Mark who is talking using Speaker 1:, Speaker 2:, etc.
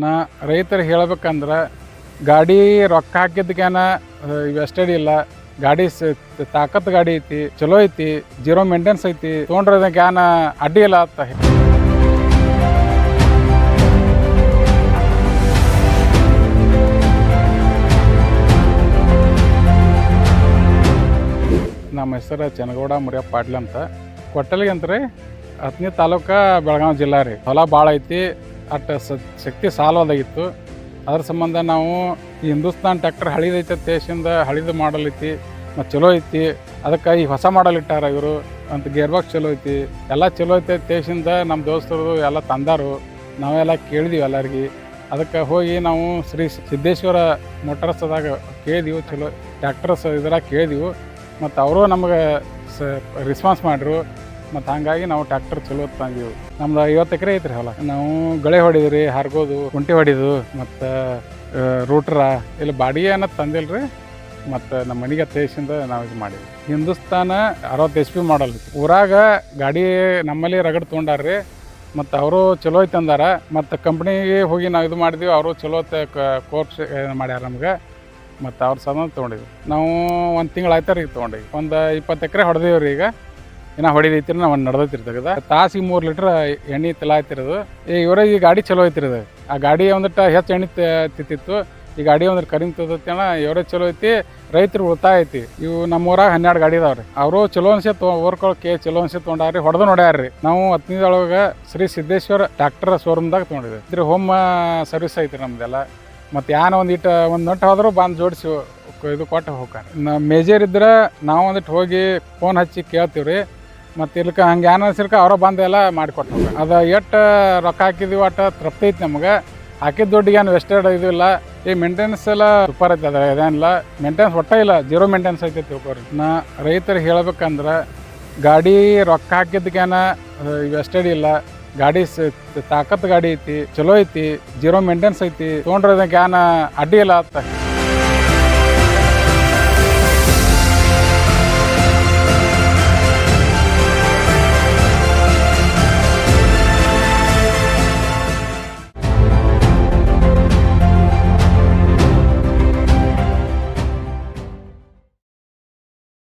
Speaker 1: ನಾ ರೈತರಿಗೆ ಹೇಳ್ಬೇಕಂದ್ರೆ ಗಾಡಿ ರೊಕ್ಕ ಹಾಕಿದ್ದಕ್ಕೇನ ವೆಸ್ಟೆಡ್ ಇಲ್ಲ. ಗಾಡಿ ತಾಕತ್ ಗಾಡಿ ಐತಿ, ಚಲೋ ಐತಿ, ಜೀರೋ ಮೇಂಟೆನ್ಸ್ ಐತಿ, ತೊಗೊಂಡ್ರದಕ್ಕೆ ಏನ ಅಡ್ಡಿ ಇಲ್ಲ ಅಂತ. ನಮ್ಮ ಹೆಸರು ಚನ್ನಗೌಡ ಮುರಿಯಪ್ಪ ಪಾಟೀಲ್ ಅಂತ. ಕೊಟ್ಟಲಿಗೆ ಅಂತ್ರಿ ಹತ್ತನೇ ತಾಲೂಕು ಬೆಳಗಾವಿ ಜಿಲ್ಲಾ ರೀ. ಹೊಲ ಭಾಳ ಐತಿ, ಅಷ್ಟು ಶಕ್ತಿ ಸಾಲೋದಾಗಿತ್ತು. ಅದ್ರ ಸಂಬಂಧ ನಾವು ಈ ಹಿಂದೂಸ್ತಾನ್ ಟ್ಯಾಕ್ಟರ್ ಹಳಿದೈತೆ ದೇಶದಿಂದ ಹಳಿದು ಮಾಡಲ್ ಐತಿ ಮತ್ತು ಚಲೋ ಐತಿ. ಅದಕ್ಕೆ ಈ ಹೊಸ ಮಾಡಲ್ ಇಟ್ಟಾರ ಇವರು ಅಂತ. ಗೇರ್ ಬಾಕ್ಸ್ ಚಲೋ ಐತಿ, ಎಲ್ಲ ಚಲೋ ಐತೆ ದೇಶದಿಂದ. ನಮ್ಮ ದೋಸ್ತರು ಎಲ್ಲ ತಂದಾರು, ನಾವೆಲ್ಲ ಕೇಳಿದೀವಿ ಎಲ್ಲರಿಗೆ. ಅದಕ್ಕೆ ಹೋಗಿ ನಾವು ಶ್ರೀ ಸಿದ್ದೇಶ್ವರ ಮೋಟರ್ಸ್ದಾಗ ಕೇಳಿದೀವಿ, ಚಲೋ ಟ್ಯಾಕ್ಟರ್ಸ್ ಇದ್ರಾಗ ಕೇಳಿದೀವಿ. ಮತ್ತು ಅವರು ನಮಗೆ ರೆಸ್ಪಾನ್ಸ್ ಮಾಡಿರು. ಮತ್ತು ಹಾಗಾಗಿ ನಾವು ಟ್ಯಾಕ್ಟರ್ ಚಲೋ ತಂದೀವಿ. ನಮ್ದು 50 ಎಕರೆ ಐತ್ರಿ ಹೊಲ. ನಾವು ಗಳೆ ಹೊಡಿದ್ರಿ, ಹರ್ಗೋದು, ಕುಂಟಿ ಹೊಡಿದು, ಮತ್ತು ರೂಟ್ರ ಇಲ್ಲಿ ಬಾಡಿಗೆ ಅನ್ನೋದು ತಂದಿಲ್ಲ ರೀ. ಮತ್ತು ನಮ್ಮ ಮನೆಗೆ ದೇಶದಿಂದ ನಾವು ಇದು ಮಾಡಿದ್ವಿ. ಹಿಂದೂಸ್ತಾನ 60 HP ಮಾಡಲ್ ಊರಾಗ ಗಾಡಿ ನಮ್ಮಲ್ಲಿ ರಗಡ್ ತೊಗೊಂಡಾರ್ರಿ. ಮತ್ತು ಅವರು ಚಲೋ ಐತೆ ಅಂದಾರ. ಮತ್ತು ಕಂಪ್ನಿಗೆ ಹೋಗಿ ನಾವು ಇದು ಮಾಡಿದ್ವಿ, ಅವರು ಚಲೋ ಕೋರ್ಸ್ ಮಾಡ್ಯಾರ ನಮ್ಗೆ. ಮತ್ತು ಅವ್ರ ಸದನ ತೊಗೊಂಡಿದ್ವಿ. ನಾವು 1 ತಿಂಗಳು ಆಯ್ತಾರ ಈಗ ತೊಗೊಂಡಿವಿ. ಒಂದು 20 ಎಕರೆ ಹೊಡೆದೇವ್ರಿ. ರೀ ಈಗ ಇನ್ನೂ ಹೊಡಿದೈತಿರಿ. ನಾವು ನಡೆದೈತಿರ್ತದ ತಾಸಿಗೆ 3 ಲೀಟ್ರ್ ಎಣ್ಣೆ ತೆಲ ಆಯ್ತಿರೋದು. ಇವರೇ ಈ ಗಾಡಿ ಚಲೋ ಐತಿರೋದು. ಆ ಗಾಡಿ ಒಂದಿಟ್ಟು ಹೆಚ್ಚು ಎಣ್ಣೆ ತಿತ್ತಿತ್ತು. ಈ ಗಾಡಿ ಒಂದ್ರ ಕಡಿಮೆ ತೋದತ್ತೇನ. ಇವರೇ ಚಲೋ ಐತಿ, ರೈತರು ಉಳಿತಾಯ ಐತಿ. ಇವು ನಮ್ಮೂರಾಗ 12 ಗಾಡಿ ಇದಾವ್ರಿ. ಅವರು ಚಲೋ ಅನ್ಸೆ ಓರ್ಕೊಳಕ್ಕೆ ಚಲೋ ಅನ್ಸೆ ತೊಗೊಂಡಾರ್ರಿ, ಹೊಡೆದು ನೋಡ್ಯಾರ್ರಿ. ನಾವು 10ನೇದೊಳಗೆ ಶ್ರೀ ಸಿದ್ದೇಶ್ವರ ಟ್ಯಾಕ್ಟರ್ ಶೋರೂಮ್ದಾಗ ತೊಗೊಂಡಿದ್ವಿ. ಇದ್ರ ಹೋಮ್ ಸರ್ವಿಸ್ ಐತ್ರಿ ನಮ್ದೆಲ್ಲ. ಮತ್ತು ಯಾನ ಒಂದು ನಟ್ಟು ಹೋದ್ರು ಬಂದು ಜೋಡಿಸಿ ಇದು ಕೊಟ್ಟು ಹೋಗ್ತಾರೆ. ಮೇಜರ್ ಇದ್ರೆ ನಾವು ಒಂದಿಟ್ಟು ಹೋಗಿ ಫೋನ್ ಹಚ್ಚಿ ಕೇಳ್ತೀವಿ ರೀ. ಮತ್ತು ಇಲ್ಕ ಹಂಗೆ ಏನ ಅನ್ಸಿರ್ಕ ಅವರ ಬಂದು ಎಲ್ಲ ಮಾಡಿಕೊಟ್ಟು ಹೋಗ್ತಾರೆ. ಅದು ಎಷ್ಟು ರೊಕ್ಕ ಹಾಕಿದೀವಿ ಅಷ್ಟು ತೃಪ್ತಿ ಐತಿ ನಮ್ಗೆ. ಹಾಕಿದ ದುಡ್ಡಿಗೆ ಏನು ವೆಸ್ಟೆಡ್ ಇದು ಇಲ್ಲ. ಈ ಮೇಂಟೆನೆನ್ಸ್ ಎಲ್ಲ ಸೂಪರ್ ಐತೆ. ಅದ ಇದೇನಿಲ್ಲ ಮೇಂಟೆನೆನ್ಸ್ ಒಟ್ಟ ಇಲ್ಲ, ಜೀರೋ ಮೇಂಟೆನೆನ್ಸ್ ಐತೆ ತಿಳ್ಕೊರಿ. ನಾ ರೈತರಿಗೆ ಹೇಳ್ಬೇಕಂದ್ರೆ ಗಾಡಿ ರೊಕ್ಕ ಹಾಕಿದ್ದಕ್ಕೇನ ವೆಸ್ಟೆಡ್ ಇಲ್ಲ. ಗಾಡಿ ತಾಕತ್ ಗಾಡಿ ಐತಿ, ಚಲೋ ಐತಿ, ಜೀರೋ ಮೇಂಟೆನೆನ್ಸ್ ಐತಿ, ತೊಗೊಂಡ್ರದಕ್ಕೆ ಏನ ಅಡ್ಡಿ ಇಲ್ಲ ಅಂತ.